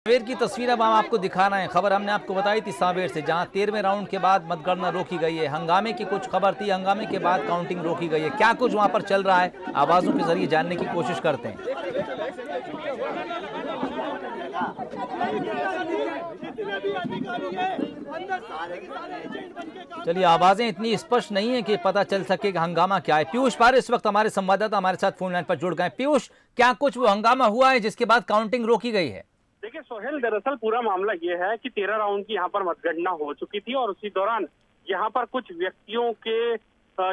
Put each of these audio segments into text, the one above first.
सांवेर की तस्वीर अब हम आपको दिखा रहे हैं। खबर हमने आपको बताई थी सांवेर से, जहां 13वें राउंड के बाद मतगणना रोकी गई है। हंगामे की कुछ खबर थी, हंगामे के बाद काउंटिंग रोकी गई है। क्या कुछ वहां पर चल रहा है, आवाजों के जरिए जानने की कोशिश करते हैं। चलिए, आवाजें इतनी स्पष्ट नहीं है कि पता चल सके कि हंगामा क्या है। पीयूष पारे इस वक्त हमारे संवाददाता हमारे साथ फोन लाइन पर जुड़ गए। पीयूष, क्या कुछ वो हंगामा हुआ है जिसके बाद काउंटिंग रोकी गई है? देखिए सोहेल, दरअसल पूरा मामला ये है कि 13 राउंड की यहाँ पर मतगणना हो चुकी थी और उसी दौरान यहाँ पर कुछ व्यक्तियों के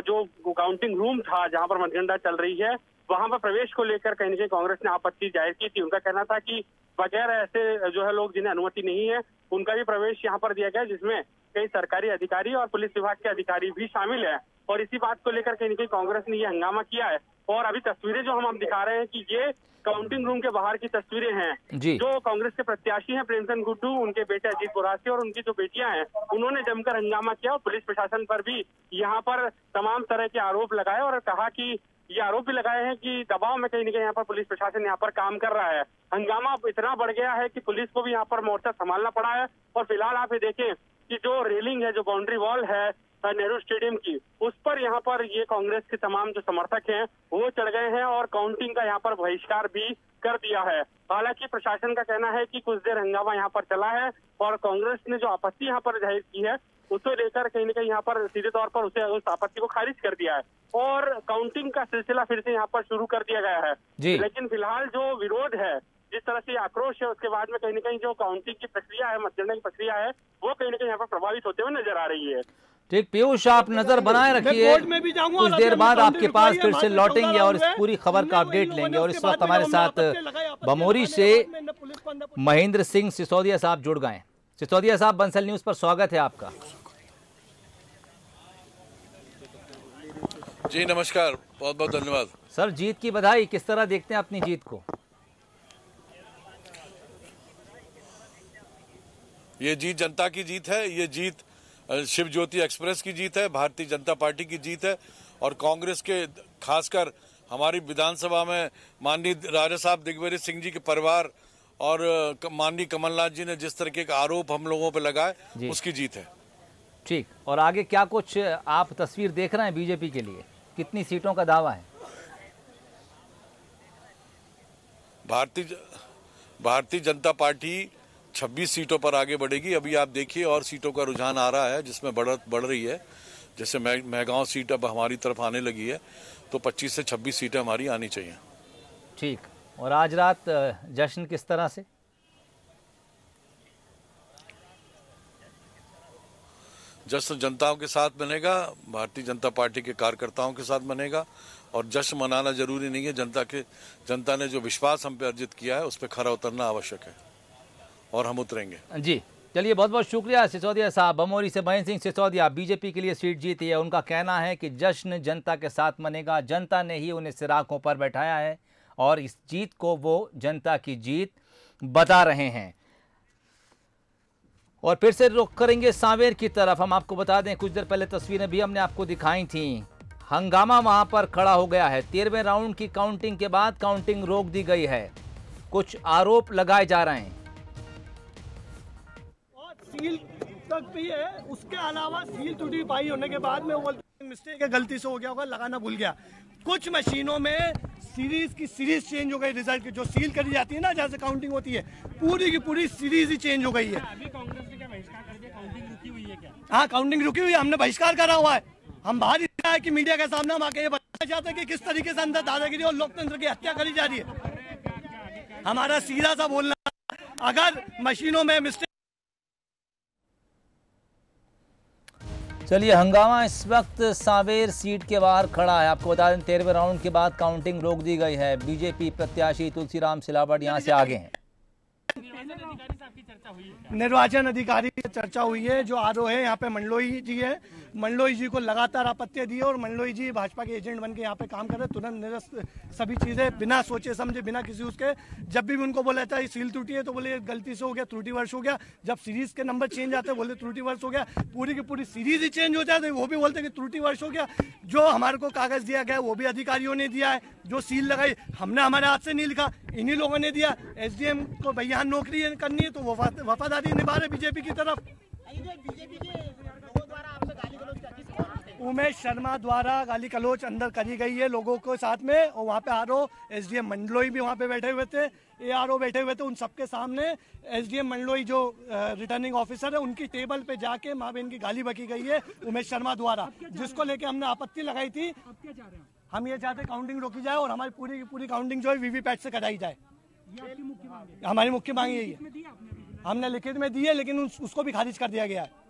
जो काउंटिंग रूम था जहाँ पर मतगणना चल रही है, वहां पर प्रवेश को लेकर कहीं न कहीं कांग्रेस ने आपत्ति जाहिर की थी। उनका कहना था कि बगैर ऐसे जो है लोग जिन्हें अनुमति नहीं है उनका भी प्रवेश यहाँ पर दिया गया, जिसमें कई सरकारी अधिकारी और पुलिस विभाग के अधिकारी भी शामिल है। और इसी बात को लेकर कहीं न कहीं कांग्रेस ने यह हंगामा किया है। और अभी तस्वीरें जो हम दिखा रहे हैं कि ये काउंटिंग रूम के बाहर की तस्वीरें हैं। जो कांग्रेस के प्रत्याशी हैं प्रेमचंद गुड्डू, उनके बेटे अजीत बोरासी और उनकी जो बेटियां हैं, उन्होंने जमकर हंगामा किया और पुलिस प्रशासन पर भी यहाँ पर तमाम तरह के आरोप लगाए और कहा कि ये आरोप भी लगाए हैं कि दबाव में कहीं न कहीं यहाँ पर पुलिस प्रशासन यहाँ पर काम कर रहा है। हंगामा इतना बढ़ गया है कि पुलिस को भी यहाँ पर मोर्चा संभालना पड़ा है। और फिलहाल आप ये देखें कि जो रेलिंग है, जो बाउंड्री वॉल है नेहरू स्टेडियम की, उस पर यहाँ पर ये कांग्रेस के तमाम जो समर्थक हैं वो चढ़ गए हैं और काउंटिंग का यहाँ पर बहिष्कार भी कर दिया है। हालांकि प्रशासन का कहना है कि कुछ देर हंगामा यहाँ पर चला है और कांग्रेस ने जो आपत्ति यहाँ पर जाहिर की है उसे लेकर कहीं न कहीं यहाँ पर सीधे तौर पर उस आपत्ति को खारिज कर दिया है और काउंटिंग का सिलसिला फिर से यहाँ पर शुरू कर दिया गया है। लेकिन फिलहाल जो विरोध है, जिस तरह से आक्रोश है, उसके बाद में कहीं न कहीं जो काउंटिंग की प्रक्रिया है, मतगणना की प्रक्रिया है, वो कहीं न कहीं यहाँ पर प्रभावित होते हुए नजर आ रही है। ठीक पीयूष, आप नजर बनाए रखिए, कुछ देर बाद आपके पास फिर से लौटेंगे और इस पूरी खबर का अपडेट लेंगे। और इस वक्त हमारे साथ बमोरी से महेंद्र सिंह सिसोदिया साहब जुड़ गए। सिसोदिया साहब, बंसल न्यूज पर स्वागत है आपका। जी नमस्कार, बहुत बहुत धन्यवाद सर। जीत की बधाई, किस तरह देखते हैं अपनी जीत को? ये जीत जनता की जीत है, ये जीत शिव ज्योति एक्सप्रेस की जीत है, भारतीय जनता पार्टी की जीत है। और कांग्रेस के, खासकर हमारी विधानसभा में माननीय राजा साहब दिग्विजय सिंह जी के परिवार और माननीय कमलनाथ जी ने जिस तरह के आरोप हम लोगों पर लगाए, उसकी जीत है। ठीक, और आगे क्या कुछ आप तस्वीर देख रहे हैं बीजेपी के लिए? कितनी सीटों का दावा है? भारतीय जनता पार्टी 26 सीटों पर आगे बढ़ेगी। अभी आप देखिए और सीटों का रुझान आ रहा है जिसमें बढ़ रही है। जैसे महगांव सीट अब हमारी तरफ आने लगी है, तो 25 से 26 सीटें हमारी आनी चाहिए। ठीक, और आज रात जश्न किस तरह से? जश्न जनताओं के साथ बनेगा, भारतीय जनता पार्टी के कार्यकर्ताओं के साथ बनेगा। और जश्न मनाना जरूरी नहीं है, जनता ने जो विश्वास हम पे अर्जित किया है उस पर खरा उतरना आवश्यक है और हम उतरेंगे। जी चलिए, बहुत बहुत शुक्रिया सिसोदिया साहब। बमोरी से महेंद्र सिंह सिसोदिया बीजेपी के लिए सीट जीती है। उनका कहना है कि जश्न जनता के साथ मनेगा, जनता ने ही उन्हें सिराकों पर बैठाया है और इस जीत को वो जनता की जीत बता रहे हैं। और फिर से रुख करेंगे सांवेर की तरफ। हम आपको बता दें, कुछ देर पहले तस्वीरें भी हमने आपको दिखाई थी। हंगामा वहां पर खड़ा हो गया है। 13वें राउंड की काउंटिंग के बाद काउंटिंग रोक दी गई है। कुछ आरोप लगाए जा रहे हैं और सील तक भी है। उसके अलावा सील टूटी पाई होने के बाद में वो मिस्टेक है, गलती से हो गया होगा, लगाना भूल गया। कुछ मशीनों में सीरीज की सीरीज चेंज हो गई। रिजल्ट की जो सील करी जाती है ना, जहाँ से काउंटिंग होती है, पूरी की पूरी सीरीज ही चेंज हो गई है। अभी कांग्रेस ने क्या बहिष्कार कर दिया? काउंटिंग रुकी हुई है क्या? हाँ, काउंटिंग रुकी हुई है, हमने बहिष्कार करा हुआ है। हम बाहर इसलिए आए कि मीडिया के सामने हम आके ये बताना चाहते हैं कि किस तरीके से अंदर दादागिरी और लोकतंत्र की हत्या करी जा रही है। हमारा सीधा सा बोलना, अगर मशीनों में मिस्टेक। चलिए, हंगामा इस वक्त सांवेर सीट के बाहर खड़ा है। आपको बता दें, 13वें राउंड के बाद काउंटिंग रोक दी गई है। बीजेपी प्रत्याशी तुलसीराम सिलावट यहां से आगे हैं। निर्वाचन अधिकारी की चर्चा हुई है। जो आरओ है यहाँ पे मंडलोई जी है, मंडलोई जी को लगातार आपत्तियां दी और मंडलोई जी भाजपा के एजेंट बन के यहाँ पे काम कर रहे, तुरंत निरस्त सभी चीजें बिना सोचे समझे, बिना किसी उसके, जब भी उनको बोला जाता है सील टूटी है तो बोले गलती से हो गया, त्रुटिवश हो गया। जब सीरीज के नंबर चेंज आते हैं बोले त्रुटिवश हो गया, पूरी की पूरी सीरीज ही चेंज हो जाती है वो भी बोलते कि त्रुटिवश हो गया। जो हमारे को कागज दिया गया वो भी अधिकारियों ने दिया है, जो सील लगाई हमने हमारे हाथ से नहीं लिखा, इन्हीं लोगों ने दिया। एसडीएम को भैया नौकरी करनी है तो वो वफादारी निभा रहे बीजेपी की तरफ। उमेश शर्मा द्वारा गाली गलौज अंदर करी गई है लोगों को साथ में, और वहाँ पे आरओ एसडीएम मंडलोई भी वहाँ पे बैठे हुए थे, एआरओ बैठे हुए थे, उन सबके सामने एसडीएम मंडलोई जो रिटर्निंग ऑफिसर है उनकी टेबल पे जाके माँ बहन की गाली बकी गई है उमेश शर्मा द्वारा, जिसको लेके हमने आपत्ति लगाई थी। हम ये चाहते काउंटिंग रोकी जाए और हमारी पूरी की पूरी काउंटिंग जो है वीवीपैट से कराई जाए। हमारी मुख्य मांग यही है, हमने लिखित में दी है लेकिन उसको भी खारिज कर दिया गया है।